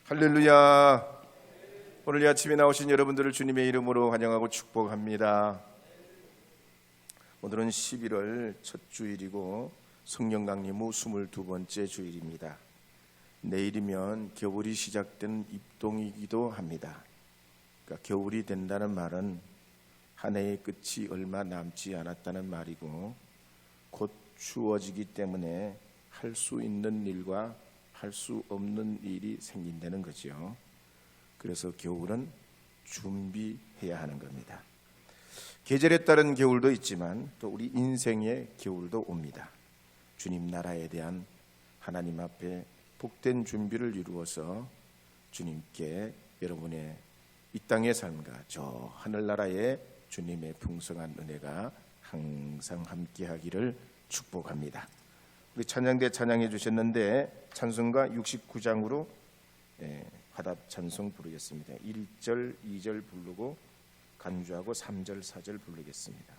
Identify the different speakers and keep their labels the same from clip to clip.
Speaker 1: 할렐루야. 오늘 이 아침에 나오신 여러분들을 주님의 이름으로 환영하고 축복합니다. 오늘은 11월 첫 주일이고 성령 강림 후 22번째 주일입니다. 내일이면 겨울이 시작된 입동이기도 합니다. 그러니까 겨울이 된다는 말은 한 해의 끝이 얼마 남지 않았다는 말이고, 곧 추워지기 때문에 할 수 있는 일과 할 수 없는 일이 생긴다는 거죠. 그래서 겨울은 준비해야 하는 겁니다. 계절에 따른 겨울도 있지만 또 우리 인생의 겨울도 옵니다. 주님 나라에 대한 하나님 앞에 복된 준비를 이루어서 주님께 여러분의 이 땅의 삶과 저 하늘나라의 주님의 풍성한 은혜가 항상 함께하기를 축복합니다. 우리 찬양대 찬양해 주셨는데 찬송가 69장으로 화답 찬송 부르겠습니다. 1절, 2절 부르고 간주하고 3절, 4절 부르겠습니다.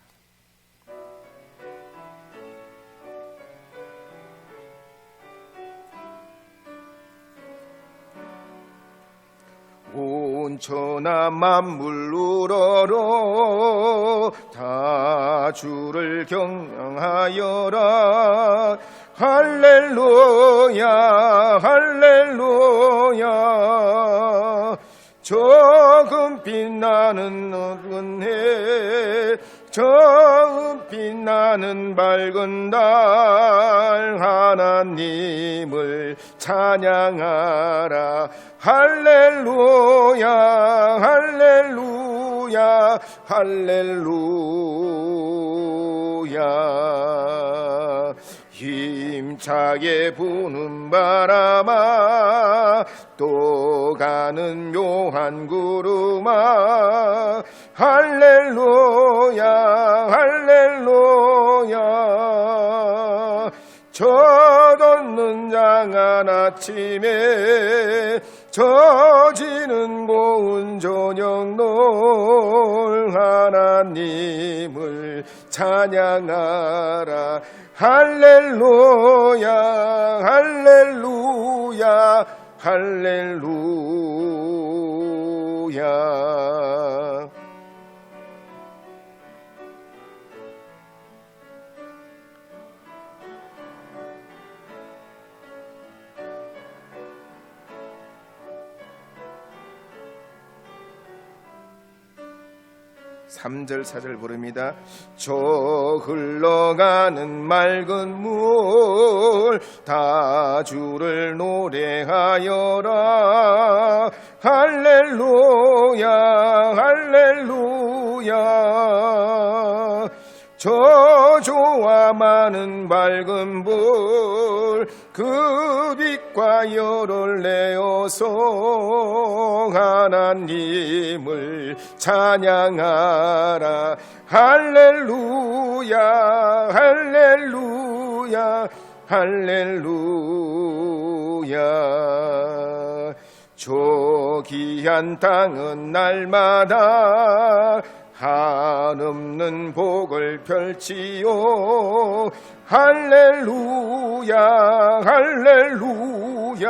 Speaker 1: 온 천하 만물 우러러 다 주를 경영하여라. 할렐루야 할렐루야. 조금 빛나는 은혜, 처음 빛나는 밝은 달, 하나님을 찬양하라. 할렐루야 할렐루야 할렐루야. 힘차게 부는 바람아, 또 가는 묘한 구름아, 할렐루야 할렐루야. 젖없는 장한 아침에 젖이는 고운 저녁 노을, 하나님을 찬양하라. 할렐루야 할렐루야 할렐루야. 삼절 4절 부릅니다. 저 흘러가는 맑은 물, 다 주를 노래하여라. 할렐루야 할렐루야. 저조와 많은 밝은 불, 그 빛과 열을 내어서 하나님을 찬양하라. 할렐루야 할렐루야 할렐루야. 저 귀한 땅은 날마다 한없는 복을 펼치오. 할렐루야 할렐루야.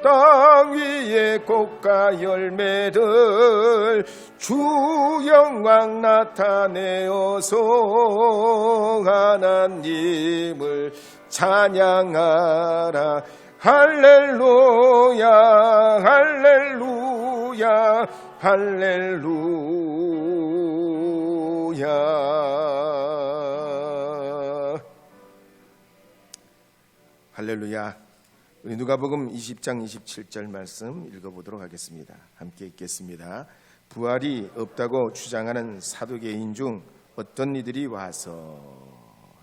Speaker 1: 땅 위에 꽃과 열매들 주 영광 나타내어서 하나님을 찬양하라. 할렐루야 할렐루야 할렐루야. 할렐루야. 우리 누가복음 20장 27절 말씀 읽어보도록 하겠습니다. 함께 읽겠습니다. 부활이 없다고 주장하는 사두개인 중 어떤 이들이 와서.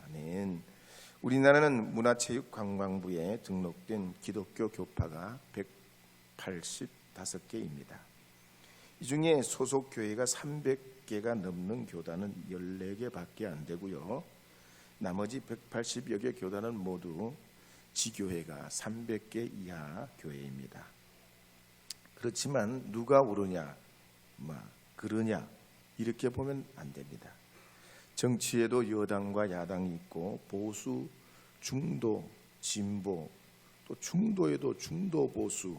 Speaker 1: 아멘. 우리나라는 문화체육관광부에 등록된 기독교 교파가 185개입니다. 이 중에 소속 교회가 300개가 넘는 교단은 14개밖에 안 되고요. 나머지 180여 개 교단은 모두 지교회가 300개 이하 교회입니다. 그렇지만 누가 옳으냐, 그러냐 이렇게 보면 안 됩니다. 정치에도 여당과 야당이 있고 보수, 중도, 진보, 또 또 중도에도 중도 보수,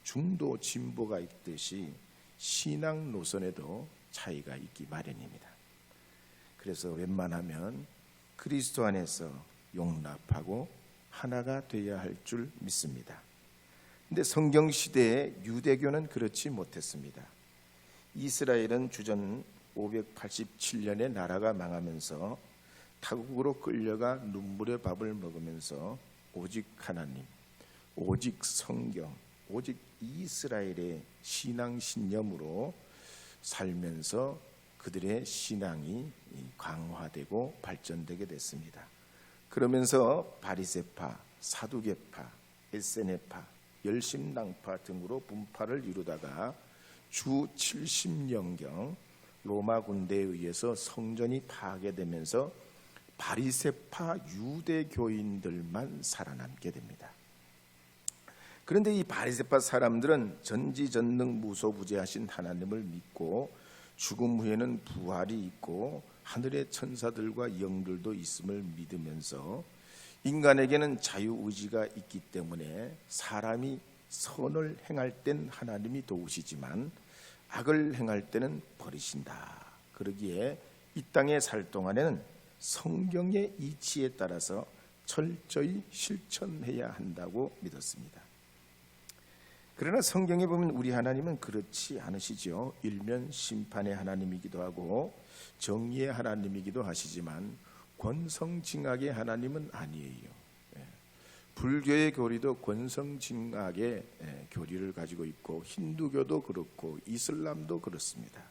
Speaker 1: 중도 진보가 있듯이 신앙 노선에도 차이가 있기 마련입니다. 그래서 웬만하면 그리스도 안에서 용납하고 하나가 되어야 할 줄 믿습니다. 근데 성경 시대에 유대교는 그렇지 못했습니다. 이스라엘은 주전 587년에 나라가 망하면서 타국으로 끌려가 눈물의 밥을 먹으면서 오직 하나님, 오직 성경, 오직 이스라엘의 신앙 신념으로 살면서 그들의 신앙이 강화되고 발전되게 됐습니다. 그러면서 바리새파, 사두개파, 에세네파, 열심당파 등으로 분파를 이루다가 주 70년경 로마 군대에 의해서 성전이 파괴되면서 바리새파 유대교인들만 살아남게 됩니다. 그런데 이 바리새파 사람들은 전지전능무소부재하신 하나님을 믿고 죽음 후에는 부활이 있고 하늘의 천사들과 영들도 있음을 믿으면서 인간에게는 자유의지가 있기 때문에 사람이 선을 행할 땐 하나님이 도우시지만 악을 행할 때는 버리신다. 그러기에 이 땅에 살 동안에는 성경의 이치에 따라서 철저히 실천해야 한다고 믿었습니다. 그러나 성경에 보면 우리 하나님은 그렇지 않으시죠. 일면 심판의 하나님이기도 하고 정의의 하나님이기도 하시지만 권성징악의 하나님은 아니에요. 불교의 교리도 권성징악의 교리를 가지고 있고 힌두교도 그렇고 이슬람도 그렇습니다.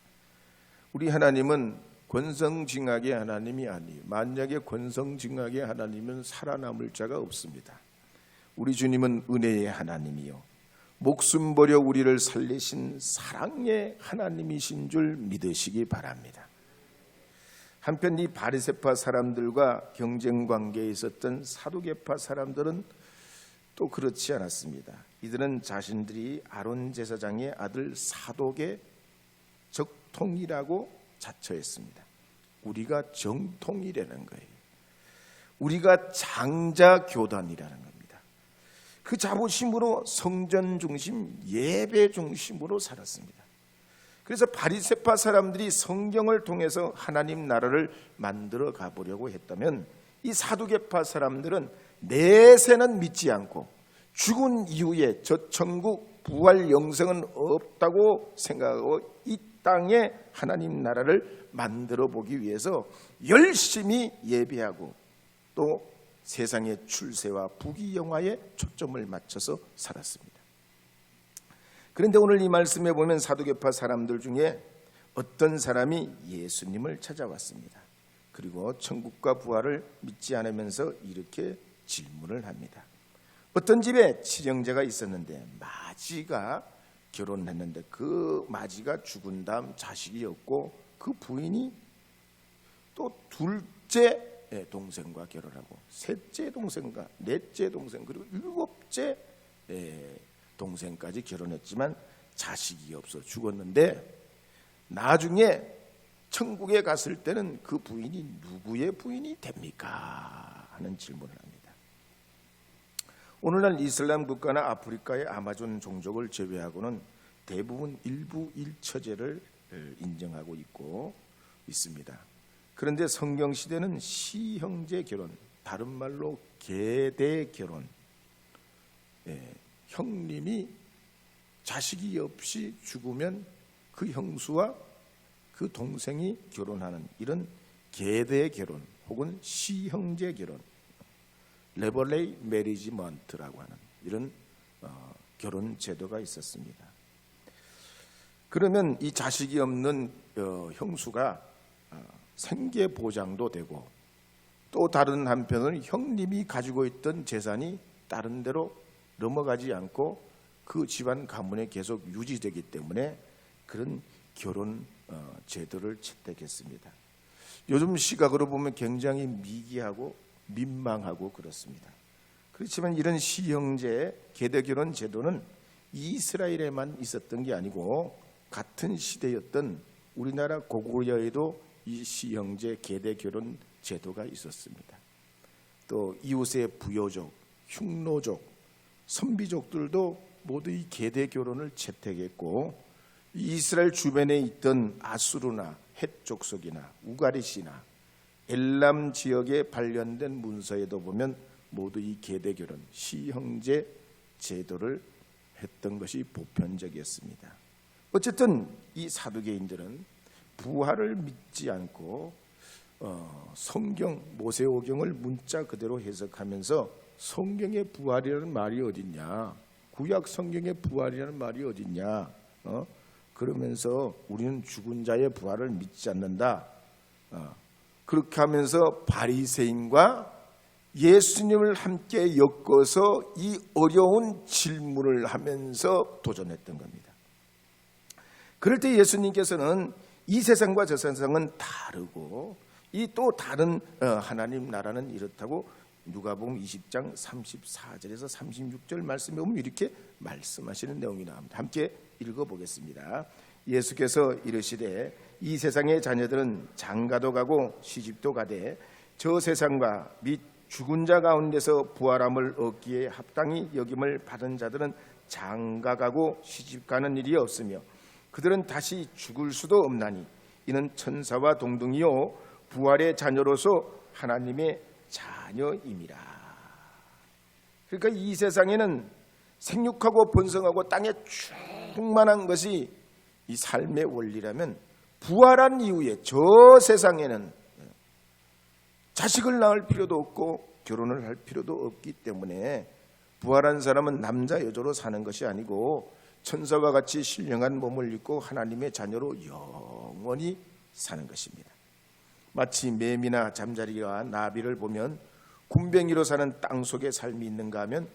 Speaker 1: 우리 하나님은 권성징악의 하나님이 아니에요. 만약에 권성징악의 하나님은 살아남을 자가 없습니다. 우리 주님은 은혜의 하나님이요 목숨 버려 우리를 살리신 사랑의 하나님이신 줄 믿으시기 바랍니다. 한편 이 바리새파 사람들과 경쟁 관계에 있었던 사두개파 사람들은 또 그렇지 않았습니다. 이들은 자신들이 아론 제사장의 아들 사독의 적통이라고 자처했습니다. 우리가 정통이라는 거예요. 우리가 장자 교단이라는 겁니다. 그 자부심으로 성전 중심, 예배 중심으로 살았습니다. 그래서 바리새파 사람들이 성경을 통해서 하나님 나라를 만들어 가보려고 했다면 이 사두개파 사람들은 내세는 믿지 않고 죽은 이후에 저 천국 부활 영생은 없다고 생각하고 이 땅에 하나님 나라를 만들어 보기 위해서 열심히 예배하고 또 세상의 출세와 부귀영화에 초점을 맞춰서 살았습니다. 그런데 오늘 이 말씀에 보면 사두개파 사람들 중에 어떤 사람이 예수님을 찾아왔습니다. 그리고 천국과 부활을 믿지 않으면서 이렇게 질문을 합니다. 어떤 집에 칠형제가 있었는데 마지가 결혼했는데 그 마지가 죽은 다음 자식이 없고 그 부인이 또 둘째 동생과 결혼하고 셋째 동생과 넷째 동생 그리고 일곱째 동생까지 결혼했지만 자식이 없어 죽었는데 나중에 천국에 갔을 때는 그 부인이 누구의 부인이 됩니까? 하는 질문을 합니다. 오늘날 이슬람 국가나 아프리카의 아마존 종족을 제외하고는 대부분 일부 일처제를 인정하고 있고 있습니다. 그런데 성경 시대는 시형제 결혼, 다른 말로 계대 결혼, 형님이 자식이 없이 죽으면 그 형수와 그 동생이 결혼하는 이런 계대 결혼 혹은 시형제 결혼, 레버레이 메리지먼트라고 하는 이런 결혼 제도가 있었습니다. 그러면 이 자식이 없는 형수가 생계 보장도 되고 또 다른 한편은 형님이 가지고 있던 재산이 다른 데로 넘어가지 않고 그 집안 가문에 계속 유지되기 때문에 그런 결혼 제도를 채택했습니다. 요즘 시각으로 보면 굉장히 미개하고 민망하고 그렇습니다. 그렇지만 이런 시형제 계대결혼 제도는 이스라엘에만 있었던 게 아니고 같은 시대였던 우리나라 고구려에도 이 시형제 계대결혼 제도가 있었습니다. 또 이웃의 부여족, 흉노족, 선비족들도 모두 이 계대 결혼을 채택했고, 이스라엘 주변에 있던 아수르나 헷 족속이나 우가리시나 엘람 지역에 발견된 문서에도 보면 모두 이 계대 결혼, 시형제 제도를 했던 것이 보편적이었습니다. 어쨌든 이 사두개인들은 부활을 믿지 않고 성경 모세오경을 문자 그대로 해석하면서 성경의 부활이라는 말이 어딨냐, 구약 성경의 부활이라는 말이 어딨냐, 그러면서 우리는 죽은 자의 부활을 믿지 않는다. 그렇게 하면서 바리새인과 예수님을 함께 엮어서 이 어려운 질문을 하면서 도전했던 겁니다. 그럴 때 예수님께서는 이 세상과 저 세상은 다르고 이 또 다른 하나님 나라는 이렇다고 누가복음 20장 34절에서 36절 말씀에 보면 이렇게 말씀하시는 내용이 나옵니다. 함께 읽어보겠습니다. 예수께서 이르시되 이 세상의 자녀들은 장가도 가고 시집도 가되 저 세상과 및 죽은 자 가운데서 부활함을 얻기에 합당히 여김을 받은 자들은 장가가고 시집가는 일이 없으며 그들은 다시 죽을 수도 없나니 이는 천사와 동등이요 부활의 자녀로서 하나님의 자녀임이라. 그러니까 이 세상에는 생육하고 번성하고 땅에 충만한 것이 이 삶의 원리라면, 부활한 이후에 저 세상에는 자식을 낳을 필요도 없고 결혼을 할 필요도 없기 때문에 부활한 사람은 남자 여자로 사는 것이 아니고 천사와 같이 신령한 몸을 입고 하나님의 자녀로 영원히 사는 것입니다. 마치 매미나 잠자리와 나비를 보면 굼벵이로 사는 땅속의 삶이 있는가 하면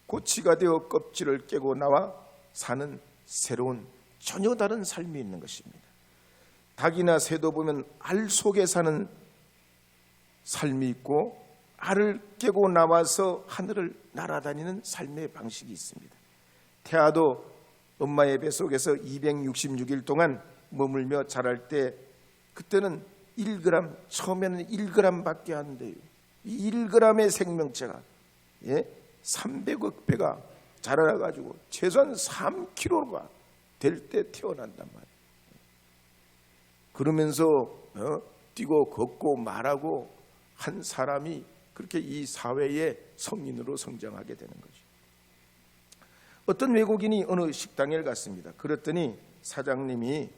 Speaker 1: 고치가 되어 껍질을 깨고 나와 사는 새로운 전혀 다른 삶이 있는 것입니다. 닭이나 새도 보면 알 속에 사는 삶이 있고 알을 깨고 나와서 하늘을 날아다니는 삶의 방식이 있습니다. 태아도 엄마의 뱃속에서 266일 동안 머물며 자랄 때 그때는 1g, 처음에는 1g밖에 안 돼요. 이 1g의 생명체가 300억 배가 자라나가지고 최소한 3kg가 될 때 태어난단 말이에요. 그러면서 뛰고 걷고 말하고 한 사람이 그렇게 이 사회의 성인으로 성장하게 되는 거죠. 어떤 외국인이 어느 식당에 갔습니다. 그랬더니 사장님이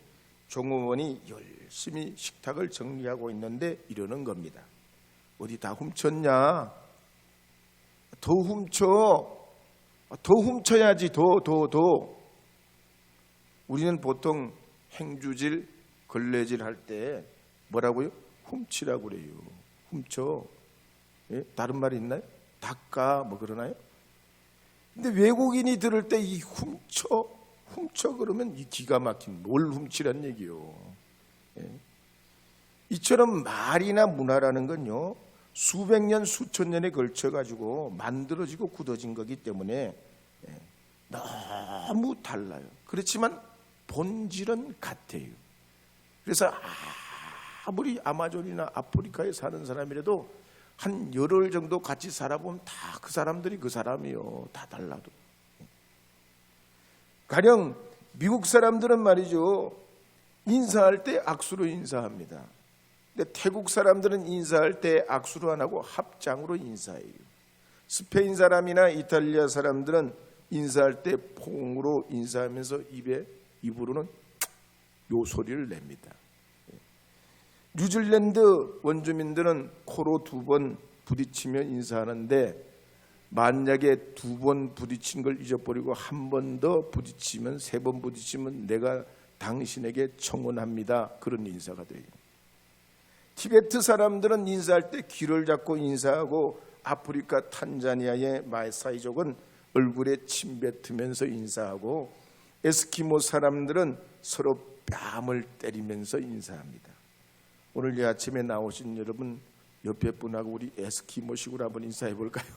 Speaker 1: 종업원이 열심히 식탁을 정리하고 있는데 이러는 겁니다. 어디 다 훔쳤냐? 더 훔쳐야지. 더. 우리는 보통 행주질, 걸레질 할 때 뭐라고요? 훔치라고 그래요. 훔쳐. 예? 다른 말이 있나요? 닦아 뭐 그러나요? 근데 외국인이 들을 때 이 훔쳐 그러면 이 기가 막힌 뭘 훔치란 얘기요. 예? 이처럼 말이나 문화라는 건요 수백 년 수천 년에 걸쳐 가지고 만들어지고 굳어진 거기 때문에 너무 달라요. 그렇지만 본질은 같아요. 그래서 아무리 아마존이나 아프리카에 사는 사람이라도 한 열흘 정도 같이 살아보면 다 그 사람들이 그 사람이요. 다 달라도. 가령 미국 사람들은 말이죠. 인사할 때 악수로 인사합니다. 근데 태국 사람들은 인사할 때 악수로 안 하고 합장으로 인사해요. 스페인 사람이나 이탈리아 사람들은 인사할 때 포옹으로 인사하면서 입으로는 요 소리를 냅니다. 뉴질랜드 원주민들은 코로 2번 부딪히며 인사하는데 만약에 2번 부딪힌 걸 잊어버리고 한 번 더 부딪히면 3번 부딪히면 내가 당신에게 청혼합니다. 그런 인사가 돼요. 티베트 사람들은 인사할 때 귀를 잡고 인사하고 아프리카 탄자니아의 마사이족은 얼굴에 침 뱉으면서 인사하고 에스키모 사람들은 서로 뺨을 때리면서 인사합니다. 오늘 이 아침에 나오신 여러분 옆에 분하고 우리 에스키모식으로 한번 인사해 볼까요?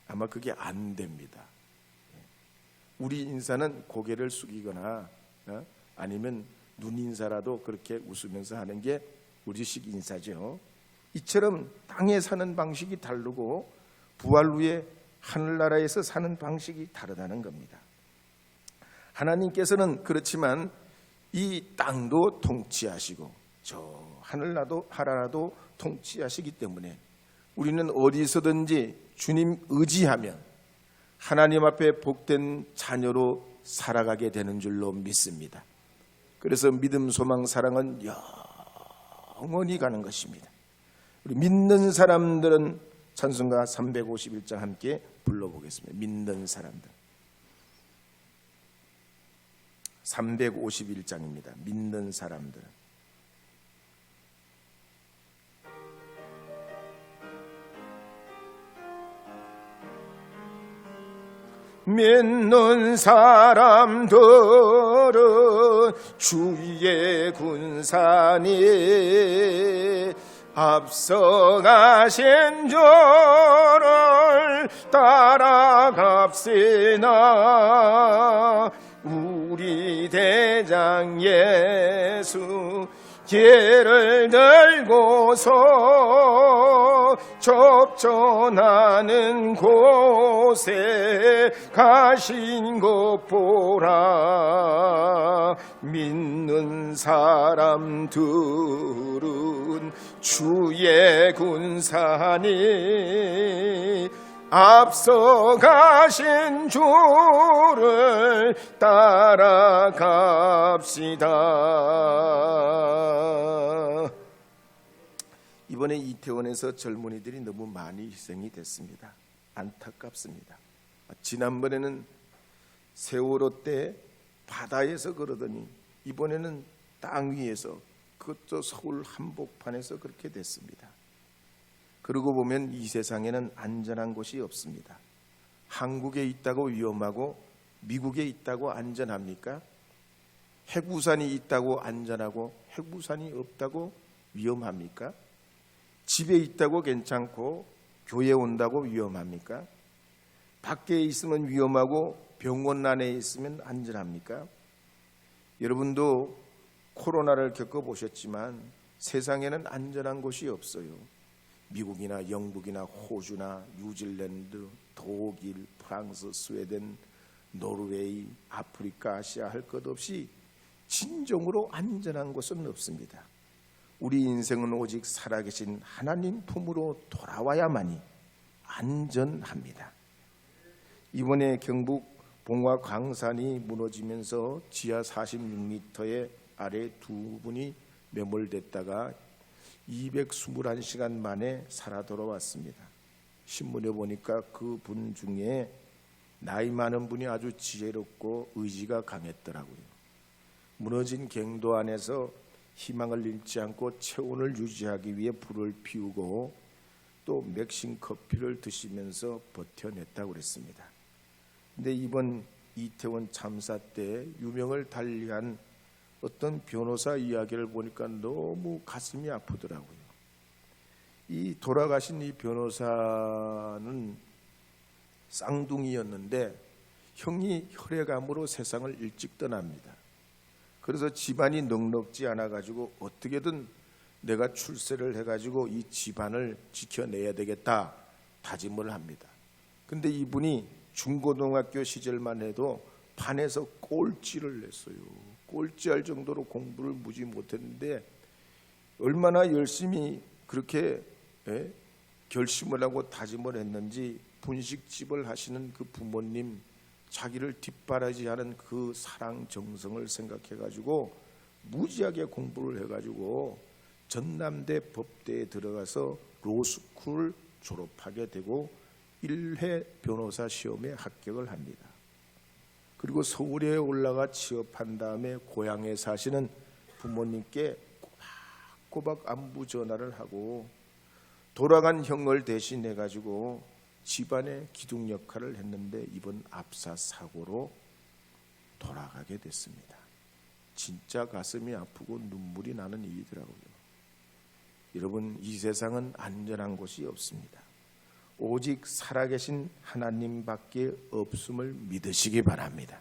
Speaker 1: 아마 그게 안 됩니다. 우리 인사는 고개를 숙이거나 아니면 눈 인사라도 그렇게 웃으면서 하는 게 우리식 인사죠. 이처럼 땅에 사는 방식이 다르고 부활 후에 하늘나라에서 사는 방식이 다르다는 겁니다. 하나님께서는 그렇지만 이 땅도 통치하시고 저 하늘나라도 통치하시기 때문에 우리는 어디서든지 주님 의지하면 하나님 앞에 복된 자녀로 살아가게 되는 줄로 믿습니다. 그래서 믿음, 소망, 사랑은 영원히 가는 것입니다. 우리 믿는 사람들은 찬송가 351장 함께 불러보겠습니다. 믿는 사람들. 351장입니다. 믿는 사람들. 믿는 사람들은 주의 군사니 앞서가신 저를 따라갑시나. 우리 대장 예수 길을 들고서 접전하는 곳에 가신 것 보라. 믿는 사람들은 주의 군사니 앞서가신 주를 따라갑시다. 이번에 이태원에서 젊은이들이 너무 많이 희생이 됐습니다. 안타깝습니다. 지난번에는 세월호 때 바다에서 그러더니 이번에는 땅 위에서, 그것도 서울 한복판에서 그렇게 됐습니다. 그러고 보면 이 세상에는 안전한 곳이 없습니다. 한국에 있다고 위험하고 미국에 있다고 안전합니까? 핵우산이 있다고 안전하고 핵우산이 없다고 위험합니까? 집에 있다고 괜찮고 교회 온다고 위험합니까? 밖에 있으면 위험하고 병원 안에 있으면 안전합니까? 여러분도 코로나를 겪어보셨지만 세상에는 안전한 곳이 없어요. 미국이나 영국이나 호주나 뉴질랜드, 독일, 프랑스, 스웨덴, 노르웨이, 아프리카, 아시아 할 것 없이 진정으로 안전한 곳은 없습니다. 우리 인생은 오직 살아계신 하나님 품으로 돌아와야만이 안전합니다. 이번에 경북 봉화 광산이 무너지면서 지하 46m의 아래 두 분이 매몰됐다가 221시간 만에 살아 돌아왔습니다. 신문에 보니까 그 분 중에 나이 많은 분이 아주 지혜롭고 의지가 강했더라고요. 무너진 갱도 안에서 희망을 잃지 않고 체온을 유지하기 위해 불을 피우고 또 맥심 커피를 드시면서 버텨냈다고 그랬습니다. 근데 이번 이태원 참사 때 유명을 달리한 어떤 변호사 이야기를 보니까 너무 가슴이 아프더라고요. 이 돌아가신 이 변호사는 쌍둥이였는데 형이 혈액암으로 세상을 일찍 떠납니다. 그래서 집안이 넉넉지 않아가지고 어떻게든 내가 출세를 해가지고 이 집안을 지켜내야 되겠다 다짐을 합니다. 근데 이분이 중고등학교 시절만 해도 반에서 꼴찌를 냈어요. 꼴찌할 정도로 공부를 무지 못했는데 얼마나 열심히 그렇게 결심을 하고 다짐을 했는지 분식집을 하시는 그 부모님, 자기를 뒷바라지하는 그 사랑 정성을 생각해가지고 무지하게 공부를 해가지고 전남대 법대에 들어가서 로스쿨을 졸업하게 되고 1회 변호사 시험에 합격을 합니다. 그리고 서울에 올라가 취업한 다음에 고향에 사시는 부모님께 꼬박꼬박 안부 전화를 하고 돌아간 형을 대신해 가지고 집안의 기둥 역할을 했는데 이번 압사 사고로 돌아가게 됐습니다. 진짜 가슴이 아프고 눈물이 나는 일이더라고요. 여러분, 이 세상은 안전한 곳이 없습니다. 오직 살아계신 하나님밖에 없음을 믿으시기 바랍니다.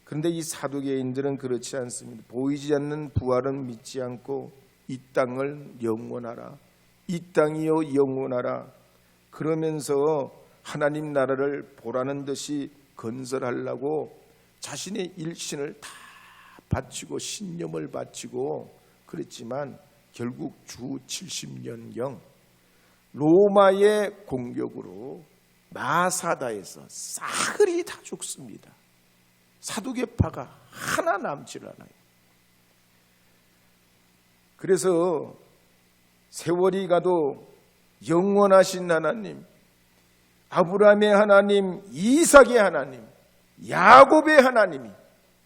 Speaker 1: 그런데 이 사두개인들은 그렇지 않습니다. 보이지 않는 부활은 믿지 않고 이 땅을 영원하라, 이 땅이요 영원하라, 그러면서 하나님 나라를 보라는 듯이 건설하려고 자신의 일신을 다 바치고 신념을 바치고 그랬지만 결국 주 70년경 로마의 공격으로 마사다에서 싸그리 다 죽습니다. 사두개파가 하나 남질 않아요. 그래서 세월이 가도 영원하신 하나님, 아브라함의 하나님, 이삭의 하나님, 야곱의 하나님이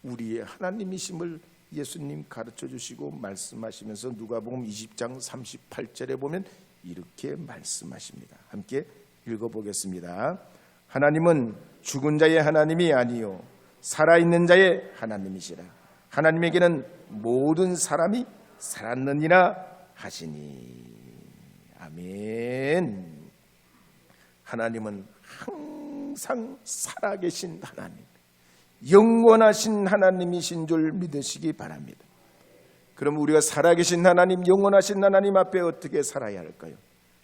Speaker 1: 우리의 하나님이심을 예수님 가르쳐 주시고 말씀하시면서 누가복음 20장 38절에 보면 이렇게 말씀하십니다. 함께 읽어보겠습니다. 하나님은 죽은 자의 하나님이 아니요 살아있는 자의 하나님이시라. 하나님에게는 모든 사람이 살았느니라 하시니. 아멘. 하나님은 항상 살아계신 하나님, 영원하신 하나님이신 줄 믿으시기 바랍니다. 그럼 우리가 살아계신 하나님, 영원하신 하나님 앞에 어떻게 살아야 할까요?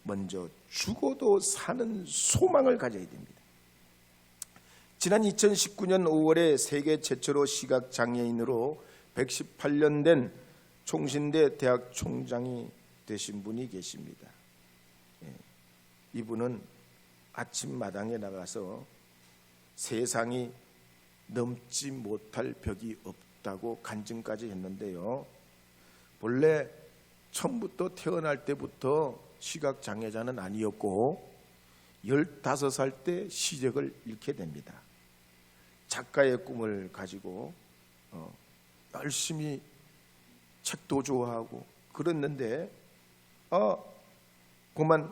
Speaker 1: 먼저 죽어도 사는 소망을 가져야 됩니다. 지난 2019년 5월에 세계 최초로 시각장애인으로 118년 된 총신대 대학 총장이 되신 분이 계십니다. 이분은 아침마당에 나가서 세상이 넘지 못할 벽이 없다고 간증까지 했는데요. 본래 처음부터 태어날 때부터 시각장애자는 아니었고 15살 때 시력을 잃게 됩니다. 작가의 꿈을 가지고 열심히 책도 좋아하고 그랬는데 그만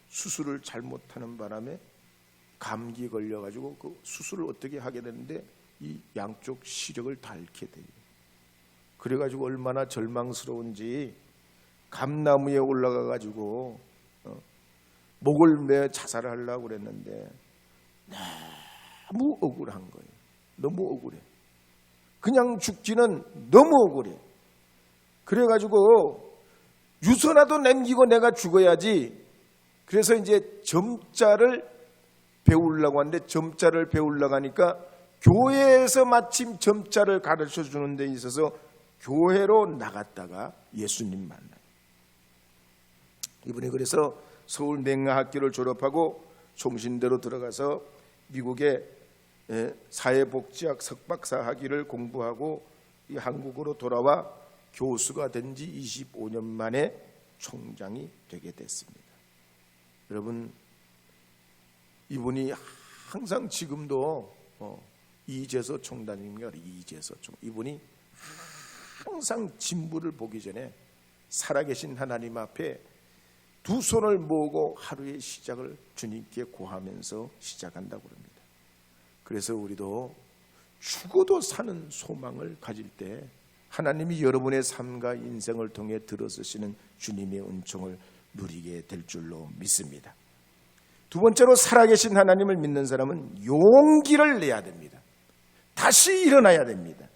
Speaker 1: 수술을 잘못하는 바람에 감기 걸려가지고 그 수술을 어떻게 하게 되는데 이 양쪽 시력을 다 잃게 돼요. 그래가지고 얼마나 절망스러운지 감나무에 올라가가지고 목을 매 자살을 하려고 그랬는데 너무 억울한 거예요. 너무 억울해. 그냥 죽기는 너무 억울해. 그래가지고 유서라도 남기고 내가 죽어야지. 그래서 이제 점자를 배우려고 하는데 점자를 배우려고 하니까 교회에서 마침 점자를 가르쳐 주는 데 있어서 교회로 나갔다가 예수님 만나요. 이분이 그래서 서울 맹하학교를 졸업하고 총신대로 들어가서 미국의 사회복지학 석박사 학위를 공부하고 이 한국으로 돌아와 교수가 된 지 25년 만에 총장이 되게 됐습니다. 여러분, 이분이 항상 지금도 이재서 총장님과 이재서 총 이분이 항상 진부를 보기 전에 살아계신 하나님 앞에 두 손을 모으고 하루의 시작을 주님께 고하면서 시작한다고 합니다. 그래서 우리도 죽어도 사는 소망을 가질 때 하나님이 여러분의 삶과 인생을 통해 들어서시는 주님의 은총을 누리게 될 줄로 믿습니다. 두 번째로 살아계신 하나님을 믿는 사람은 용기를 내야 됩니다. 다시 일어나야 됩니다.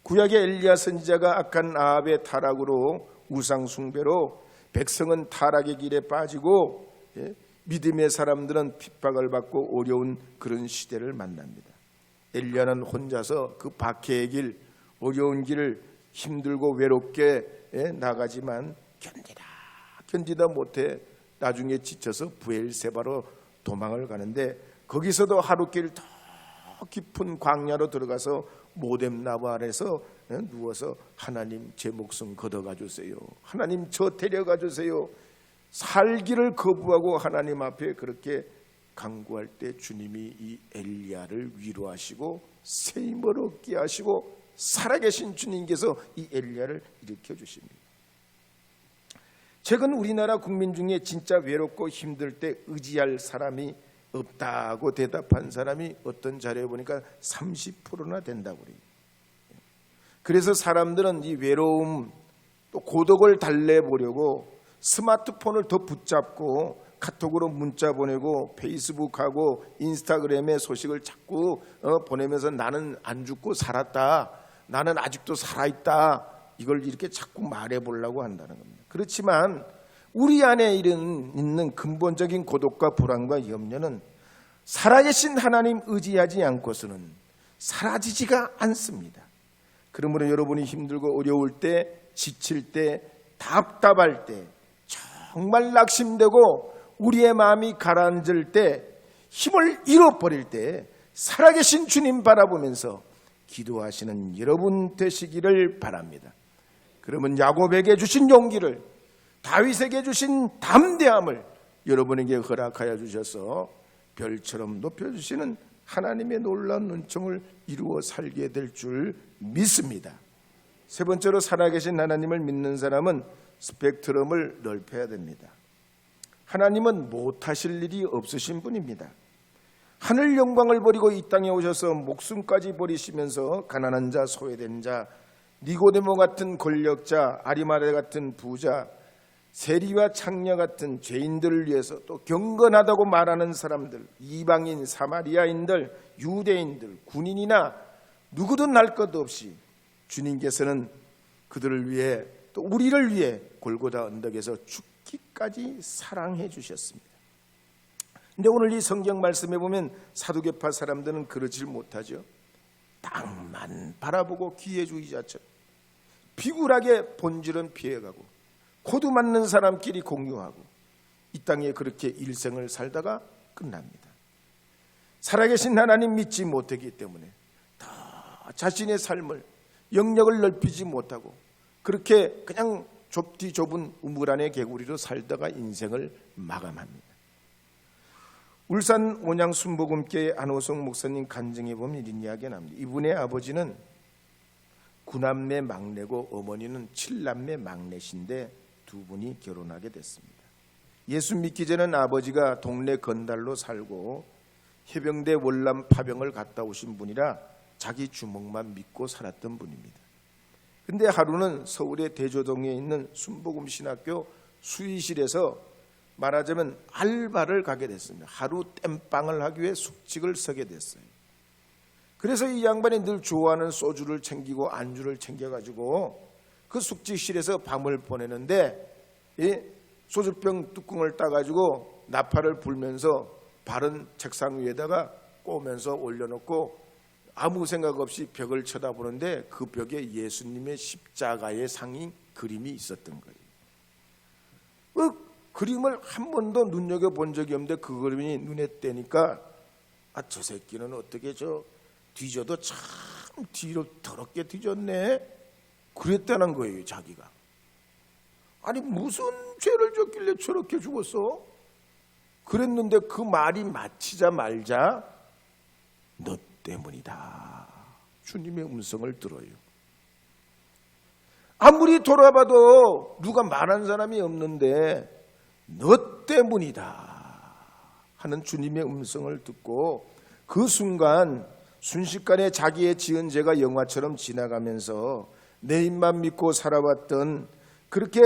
Speaker 1: 구약의 엘리야 선지자가 악한 아합의 타락으로 우상 숭배로 백성은 타락의 길에 빠지고 믿음의 사람들은 핍박을 받고 어려운 그런 시대를 만납니다. 엘리야는 혼자서 그 박해의 길, 어려운 길을 힘들고 외롭게 나가지만 견디다 못해 나중에 지쳐서 부엘세바로 도망을 가는데 거기서도 하루길 더 깊은 광야로 들어가서 모뎀나무 아래서 누워서 하나님 제 목숨 걷어가 주세요. 하나님 저 데려가 주세요. 살기를 거부하고 하나님 앞에 그렇게 간구할 때 주님이 이 엘리야를 위로하시고 새 힘을 얻게 하시고 살아계신 주님께서 이 엘리야를 일으켜 주십니다. 최근 우리나라 국민 중에 진짜 외롭고 힘들 때 의지할 사람이 없다고 대답한 사람이 어떤 자료에 보니까 30%나 된다고 그래요. 그래서 사람들은 이 외로움 또 고독을 달래보려고 스마트폰을 더 붙잡고 카톡으로 문자 보내고 페이스북하고 인스타그램에 소식을 자꾸 보내면서 나는 안 죽고 살았다, 나는 아직도 살아있다, 이걸 이렇게 자꾸 말해보려고 한다는 겁니다. 그렇지만 우리 안에 있는 근본적인 고독과 불안과 염려는 살아계신 하나님 의지하지 않고서는 사라지지가 않습니다. 그러므로 여러분이 힘들고 어려울 때, 지칠 때, 답답할 때, 정말 낙심되고 우리의 마음이 가라앉을 때, 힘을 잃어버릴 때 살아계신 주님 바라보면서 기도하시는 여러분 되시기를 바랍니다. 그러면 야곱에게 주신 용기를, 다윗에게 주신 담대함을 여러분에게 허락하여 주셔서 별처럼 높여주시는 하나님의 놀라운 은총을 이루어 살게 될 줄 믿습니다. 세 번째로, 살아계신 하나님을 믿는 사람은 스펙트럼을 넓혀야 됩니다. 하나님은 못하실 일이 없으신 분입니다. 하늘 영광을 버리고 이 땅에 오셔서 목숨까지 버리시면서 가난한 자, 소외된 자, 니고데모 같은 권력자, 아리마대 같은 부자, 세리와 창녀 같은 죄인들을 위해서, 또 경건하다고 말하는 사람들, 이방인, 사마리아인들, 유대인들, 군인이나 누구든 할 것 없이 주님께서는 그들을 위해, 또 우리를 위해 골고다 언덕에서 죽기까지 사랑해 주셨습니다. 근데 오늘 이 성경 말씀에 보면 사두개파 사람들은 그러질 못하죠. 땅만 바라보고 기회주의자처럼 비굴하게 본질은 피해가고 코드 맞는 사람끼리 공유하고 이 땅에 그렇게 일생을 살다가 끝납니다. 살아계신 하나님 믿지 못하기 때문에 다 자신의 삶을, 영역을 넓히지 못하고 그렇게 그냥 좁디 좁은 우물 안의 개구리로 살다가 인생을 마감합니다. 울산 온양 순복음교회 안호성 목사님 간증해 보면 이런 이야기가 납니다. 이분의 아버지는 9남매 막내고 어머니는 7남매 막내신데 두 분이 결혼하게 됐습니다. 예수 믿기 전에는 아버지가 동네 건달로 살고 해병대 월남 파병을 갔다 오신 분이라 자기 주먹만 믿고 살았던 분입니다. 근데 하루는 서울의 대조동에 있는 순복음 신학교 수의실에서 말하자면 알바를 가게 됐습니다. 하루 땜빵을 하기 위해 숙직을 서게 됐어요. 그래서 이 양반이 늘 좋아하는 소주를 챙기고 안주를 챙겨가지고 그 숙직실에서 밤을 보내는데, 이 소주병 뚜껑을 따가지고 나팔을 불면서 바른 책상 위에다가 꼬면서 올려놓고 아무 생각 없이 벽을 쳐다보는데 그 벽에 예수님의 십자가의 상이 그림이 있었던 거예요. 그 그림을 한 번도 눈여겨본 적이 없는데 그 그림이 눈에 띄니까 저 새끼는 어떻게 뒤져도 참 뒤로 더럽게 뒤졌네, 그랬다는 거예요. 자기가. 아니 무슨 죄를 졌길래 저렇게 죽었어? 그랬는데 그 말이 마치자 말자 너 때문이다, 주님의 음성을 들어요. 아무리 돌아봐도 누가 말한 사람이 없는데 너 때문이다 하는 주님의 음성을 듣고 그 순간 순식간에 자기의 지은 죄가 영화처럼 지나가면서 내 입만 믿고 살아왔던, 그렇게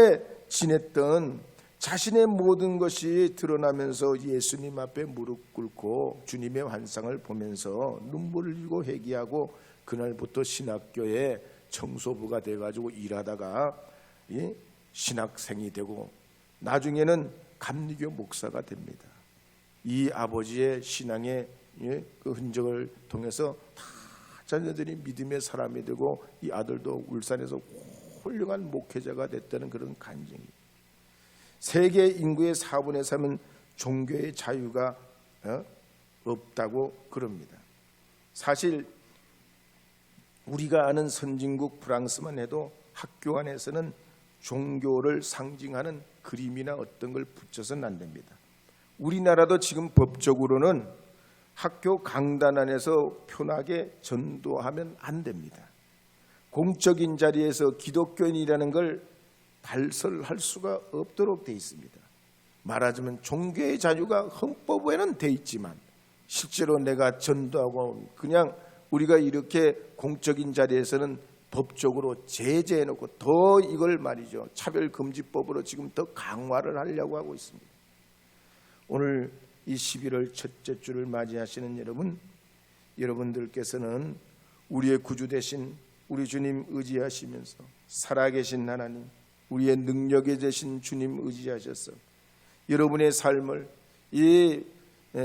Speaker 1: 지냈던 자신의 모든 것이 드러나면서 예수님 앞에 무릎 꿇고 주님의 환상을 보면서 눈물을 흘리고 회개하고 그날부터 신학교에 청소부가 돼가지고 일하다가 신학생이 되고 나중에는 감리교 목사가 됩니다. 이 아버지의 신앙의 그 흔적을 통해서 다 자녀들이 믿음의 사람이 되고 이 아들도 울산에서 훌륭한 목회자가 됐다는 그런 간증이. 세계 인구의 4분의 3은 종교의 자유가 없다고 그럽니다. 사실 우리가 아는 선진국 프랑스만 해도 학교 안에서는 종교를 상징하는 그림이나 어떤 걸 붙여서는 안 됩니다. 우리나라도 지금 법적으로는 학교 강단 안에서 편하게 전도하면 안 됩니다. 공적인 자리에서 기독교인이라는 걸 발설할 수가 없도록 돼 있습니다. 말하자면 종교의 자유가 헌법에는 돼 있지만 실제로 내가 전도하고 그냥 우리가 이렇게 공적인 자리에서는 법적으로 제재해놓고 더 이걸 말이죠, 차별금지법으로 지금 더 강화를 하려고 하고 있습니다. 오늘 이 11월 첫째 주를 맞이하시는 여러분들께서는 우리의 구주 되신 우리 주님 의지하시면서 살아계신 하나님, 우리의 능력에 되신 주님 의지하셔서 여러분의 삶을 이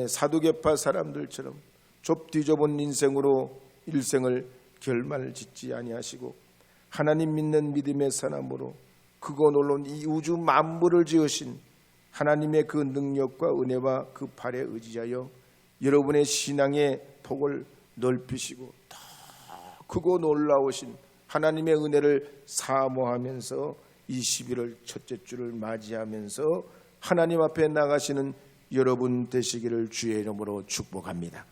Speaker 1: 사두개파 사람들처럼 좁 인생으로 일생을 결말을 짓지 아니하시고 하나님 믿는 믿음의 사람으로 크고 놀라운 이 우주 만물을 지으신 하나님의 그 능력과 은혜와 그 팔에 의지하여 여러분의 신앙의 폭을 넓히시고 더 크고 놀라우신 하나님의 은혜를 사모하면서 이 11월 첫째 주를 맞이하면서 하나님 앞에 나가시는 여러분 되시기를 주의 이름으로 축복합니다.